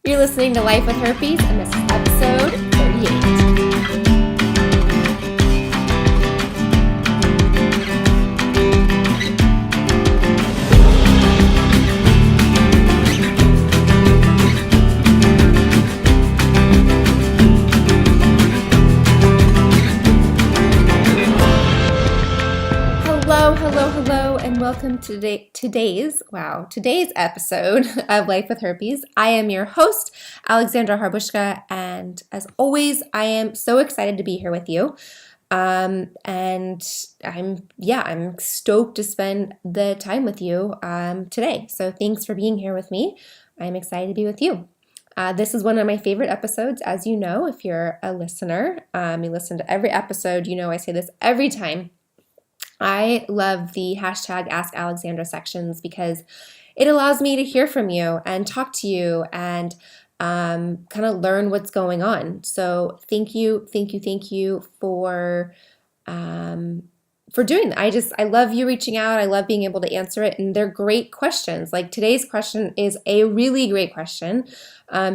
You're listening to Life with Herpes, and this is episode 38. Hello, and welcome to today's episode of Life with Herpes. I am your host, Alexandra Harbushka, and as always, I am so excited to be here with you. And I'm stoked to spend the time with you today. So thanks for being here with me. I'm excited to be with you. This is one of my favorite episodes, as you know, if you're a listener. You listen to every episode. You know I say this every time. I love the hashtag Ask Alexandra sections because it allows me to hear from you and talk to you and kind of learn what's going on. So thank you for doing that. I love you reaching out. I love being able to answer it, and they're great questions. Like today's question is a really great question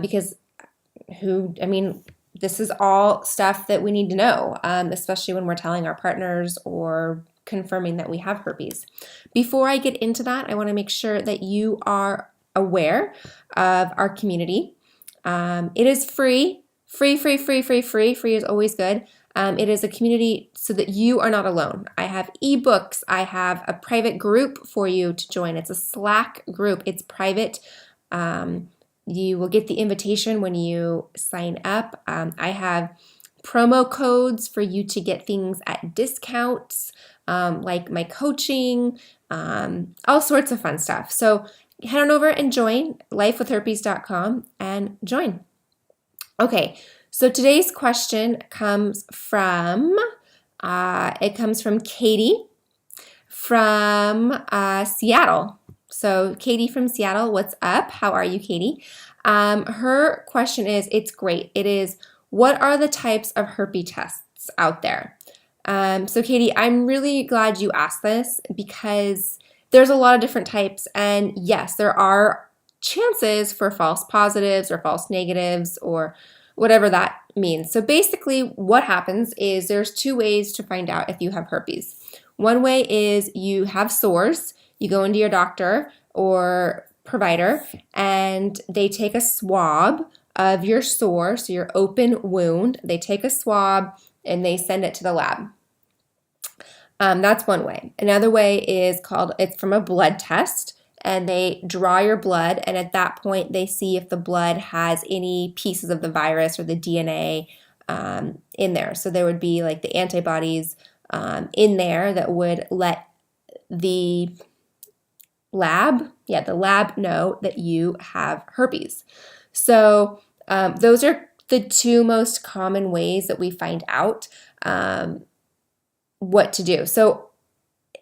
because this is all stuff that we need to know, especially when we're telling our partners or confirming that we have herpes. Before I get into that, I want to make sure that you are aware of our community. It is free. Free is always good. It is a community so that you are not alone. I have ebooks. I have a private group for you to join. It's a Slack group. It's private. You will get the invitation when you sign up. I have promo codes for you to get things at discounts, like my coaching, all sorts of fun stuff. So head on over and join lifewithherpes.com and join. Okay, so today's question comes from Katie from Seattle. So Katie from Seattle, what's up? How are you, Katie? Her question is, it's great. It is, what are the types of herpes tests out there? So Katie, I'm really glad you asked this because there's a lot of different types, and yes, there are chances for false positives or false negatives or whatever that means. So basically what happens is there's two ways to find out if you have herpes. One way is you have sores. You go into your doctor or provider and they take a swab of your sore, so your open wound. They take a swab and they send it to the lab. That's one way. Another way is it's from a blood test, and they draw your blood, and at that point they see if the blood has any pieces of the virus or the DNA in there. So there would be like the antibodies in there that would let the lab know that you have herpes. So those are the two most common ways that we find out what to do. So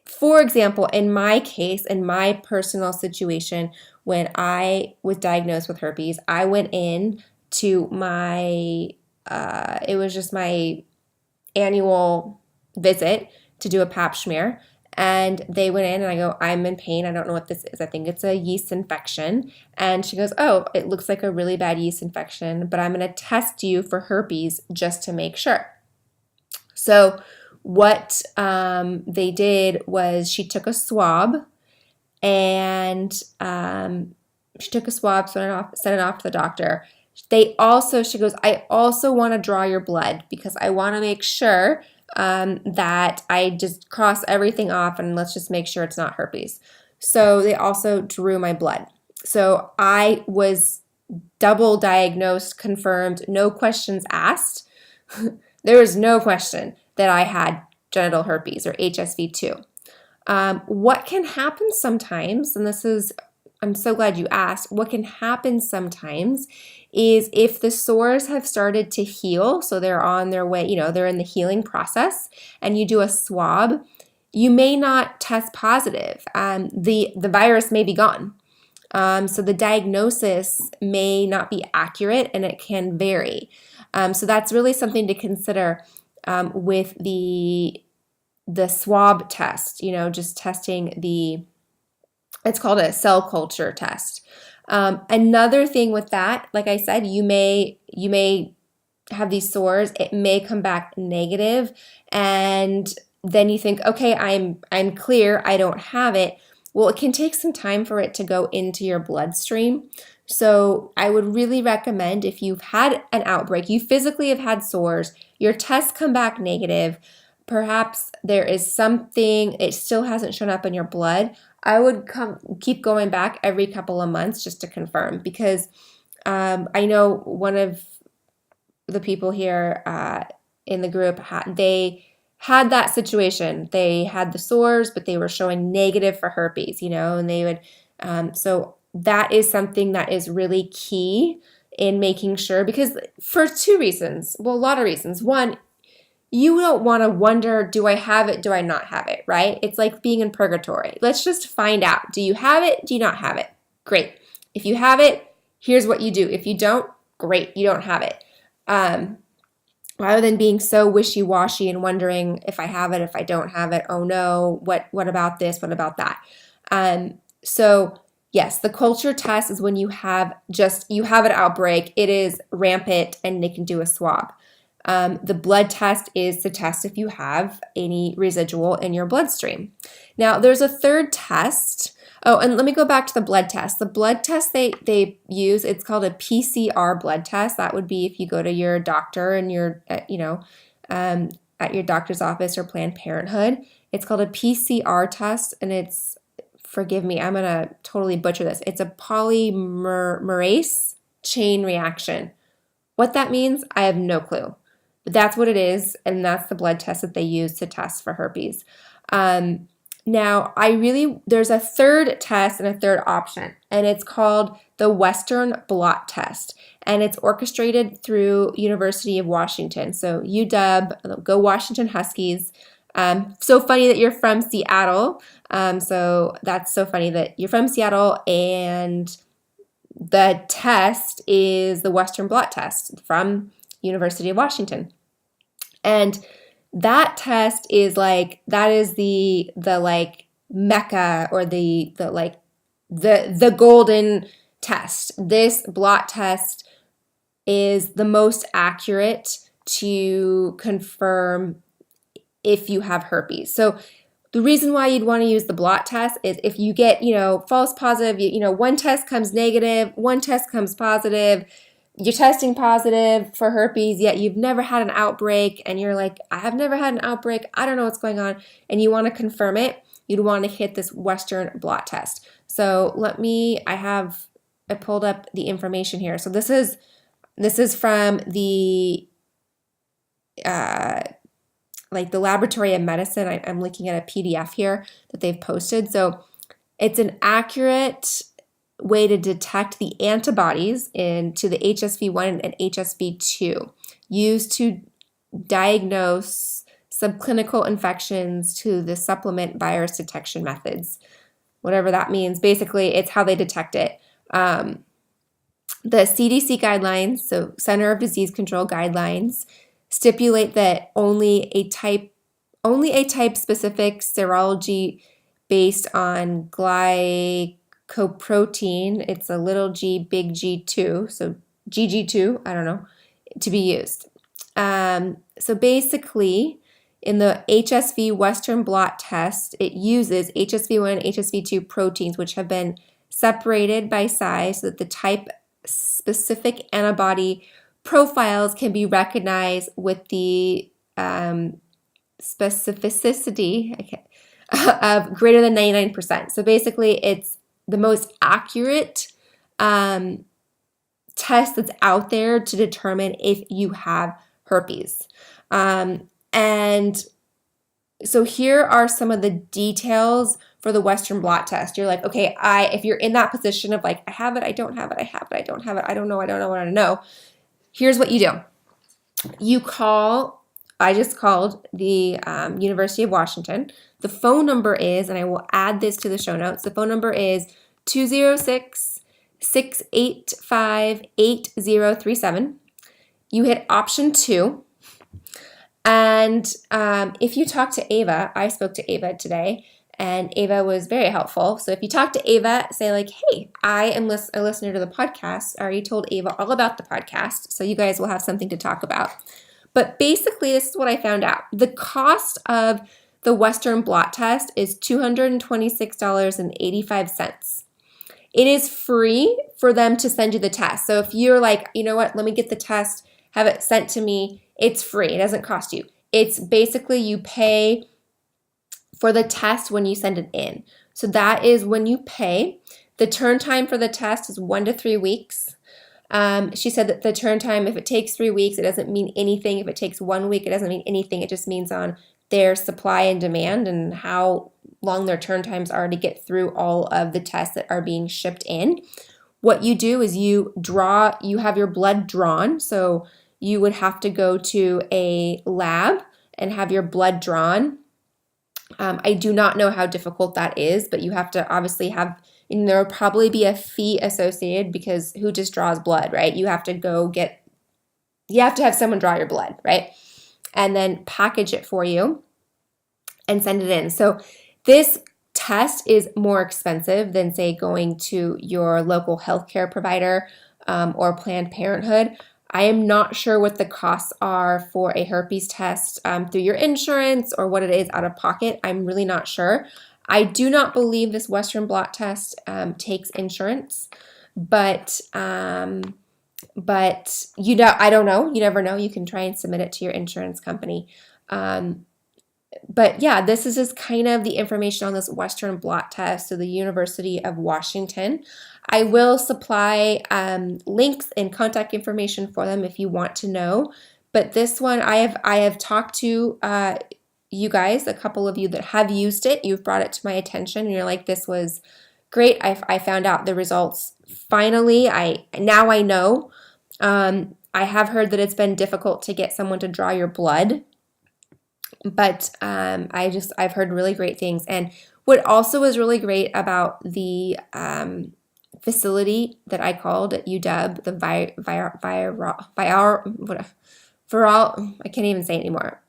for example, in my case, in my personal situation, when I was diagnosed with herpes, I went in to it was just my annual visit to do a pap smear. And they went in and I go, I'm in pain. I don't know what this is. I think it's a yeast infection. And she goes, oh, it looks like a really bad yeast infection, but I'm going to test you for herpes just to make sure. So what they did was she took a swab and sent it off to the doctor. She goes, I also want to draw your blood because I want to make sure that I just cross everything off and let's just make sure it's not herpes. So they also drew my blood. So I was double diagnosed, confirmed, no questions asked. There was no question that I had genital herpes or HSV2. What can happen sometimes, and I'm so glad you asked, what can happen sometimes is if the sores have started to heal, so they're on their way, they're in the healing process, and you do a swab, you may not test positive. The virus may be gone. So the diagnosis may not be accurate and it can vary. So that's really something to consider with the swab test, just testing it's called a cell culture test. Another thing with that, like I said, you may have these sores. It may come back negative, and then you think, okay, I'm clear, I don't have it. Well, it can take some time for it to go into your bloodstream. So I would really recommend, if you've had an outbreak, you physically have had sores, your tests come back negative, perhaps there is something, it still hasn't shown up in your blood, I would keep going back every couple of months just to confirm, because I know one of the people here in the group, they had that situation. They had the sores, but they were showing negative for herpes, and they would, so that is something that is really key in making sure, because for two reasons, well, a lot of reasons. One, you don't want to wonder, do I have it? Do I not have it? Right? It's like being in purgatory. Let's just find out. Do you have it? Do you not have it? Great. If you have it, here's what you do. If you don't, great, you don't have it. Rather than being so wishy-washy and wondering if I have it, if I don't have it, oh no, what about this? What about that? So yes, the culture test is when you have an outbreak, it is rampant, and they can do a swab. The blood test is to test if you have any residual in your bloodstream. Now, there's a third test. Oh, and let me go back to the blood test. The blood test they use, it's called a PCR blood test. That would be if you go to your doctor and you're, at your doctor's office or Planned Parenthood. It's called a PCR test, and it's, forgive me, I'm going to totally butcher this. It's a polymerase chain reaction. What that means, I have no clue. But that's what it is, and that's the blood test that they use to test for herpes. Now, there's a third test and a third option, and it's called the Western Blot test, and it's orchestrated through University of Washington. So UW, go Washington Huskies. So funny that you're from Seattle. So that's so funny that you're from Seattle, and the test is the Western Blot test from University of Washington. And that test is that is the mecca, or the golden test. This Blot test is the most accurate to confirm if you have herpes. So the reason why you'd want to use the Blot test is if you get, false positive, one test comes negative, one test comes positive, you're testing positive for herpes, yet you've never had an outbreak, and you're like, I have never had an outbreak, I don't know what's going on, and you want to confirm it, you'd want to hit this Western Blot test. So I pulled up the information here. So this is from the the Laboratory of Medicine. I'm looking at a PDF here that they've posted. So it's an accurate way to detect the antibodies to the HSV1 and HSV2 used to diagnose subclinical infections to the supplement virus detection methods, whatever that means. Basically, it's how they detect it. The CDC guidelines, so Center of Disease Control guidelines, stipulate that only a type specific serology based on glycoprotein, it's a little g, big G2, so GG2, I don't know, to be used. So basically, in the HSV Western Blot test, it uses HSV1 and HSV2 proteins, which have been separated by size so that the type-specific antibody profiles can be recognized with the specificity of greater than 99%. So basically, it's the most accurate test that's out there to determine if you have herpes. And so here are some of the details for the Western Blot test. You're like, okay, if you're in that position of I have it, I don't have it, I have it, I don't have it, I don't know what I know. Here's what you do. I just called the University of Washington. The phone number is, and I will add this to the show notes, the phone number is 206-685-8037. You hit option 2. And if you talk to Ava, I spoke to Ava today, And Ava was very helpful. So if you talk to Ava, say like, hey, I am a listener to the podcast. I already told Ava all about the podcast, so you guys will have something to talk about. But basically, this is what I found out. The cost of the Western blot test is $226.85. It is free for them to send you the test. So if you're like, you know what, let me get the test, have it sent to me, it's free. It doesn't cost you. It's basically you pay for the test when you send it in. So that is when you pay. The turn time for the test is 1 to 3 weeks. She said that the turn time, if it takes 3 weeks, it doesn't mean anything. If it takes 1 week, it doesn't mean anything. It just means on their supply and demand and how long their turn times are to get through all of the tests that are being shipped in. What you do is you have your blood drawn. So you would have to go to a lab and have your blood drawn. I do not know how difficult that is, but you have to obviously have, and there will probably be a fee associated because who just draws blood, right? You have to have someone draw your blood, right? And then package it for you and send it in. So this test is more expensive than, say, going to your local healthcare provider or Planned Parenthood. I am not sure what the costs are for a herpes test through your insurance or what it is out of pocket. I'm really not sure. I do not believe this Western blot test takes insurance, but I don't know. You never know. You can try and submit it to your insurance company. But yeah, this is just kind of the information on this Western blot test to the University of Washington. I will supply links and contact information for them if you want to know. But this one, I have talked to you guys, a couple of you that have used it. You've brought it to my attention, and you're like, "This was great. I found out the results finally. Now I know." I have heard that it's been difficult to get someone to draw your blood, but I've heard really great things. And what also was really great about the facility that I called at UW, the I can't even say it anymore,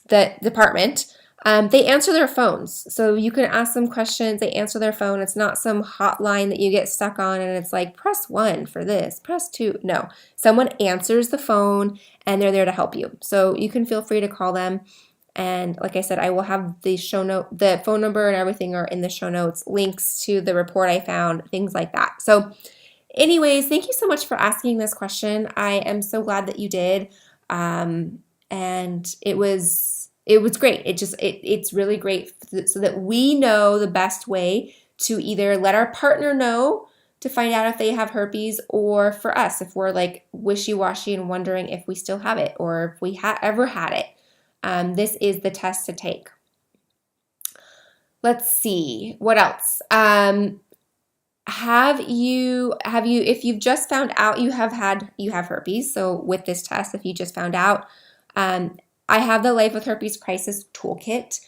the department, they answer their phones. So you can ask them questions, they answer their phone. It's not some hotline that you get stuck on and it's like, press 1 for this, press 2. No, someone answers the phone and they're there to help you. So you can feel free to call them. And like I said, I will have the the phone number and everything are in the show notes, links to the report I found, things like that. So anyways, thank you so much for asking this question. I am so glad that you did. And it was great. It's really great so that we know the best way to either let our partner know to find out if they have herpes, or for us, if we're like wishy-washy and wondering if we still have it or if we ever had it. This is the test to take. Let's see, what else? If you've just found out you have herpes, so with this test, if you just found out, I have the Life with Herpes Crisis Toolkit.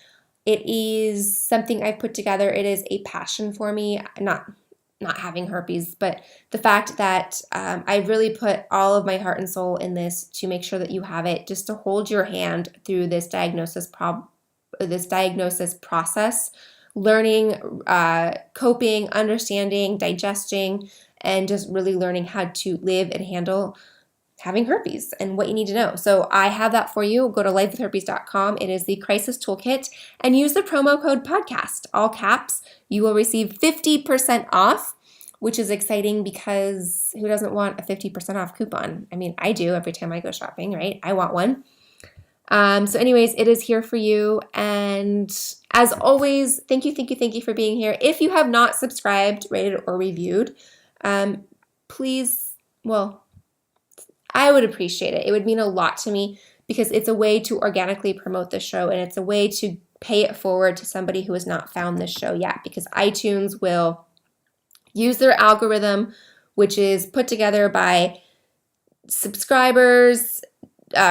It is something I've put together. It is a passion for me, not having herpes, but the fact that I really put all of my heart and soul in this to make sure that you have it, just to hold your hand through this diagnosis process, learning, coping, understanding, digesting, and just really learning how to live and handle having herpes and what you need to know. So I have that for you. Go to lifewithherpes.com. It is the crisis toolkit, and use the promo code podcast, all caps. You will receive 50% off, which is exciting because who doesn't want a 50% off coupon? I mean, I do every time I go shopping, right? I want one. So anyways, it is here for you. And as always, thank you for being here. If you have not subscribed, rated, or reviewed, please, I would appreciate it. It would mean a lot to me because it's a way to organically promote the show, and it's a way to pay it forward to somebody who has not found this show yet, because iTunes will use their algorithm, which is put together by subscribers,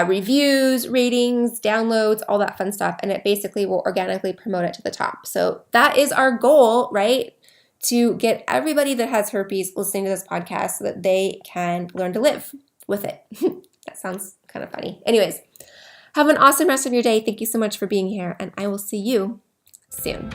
reviews, ratings, downloads, all that fun stuff, and it basically will organically promote it to the top. So that is our goal, right? To get everybody that has herpes listening to this podcast so that they can learn to live with it. That sounds kind of funny. Anyways, have an awesome rest of your day. Thank you so much for being here, and I will see you soon.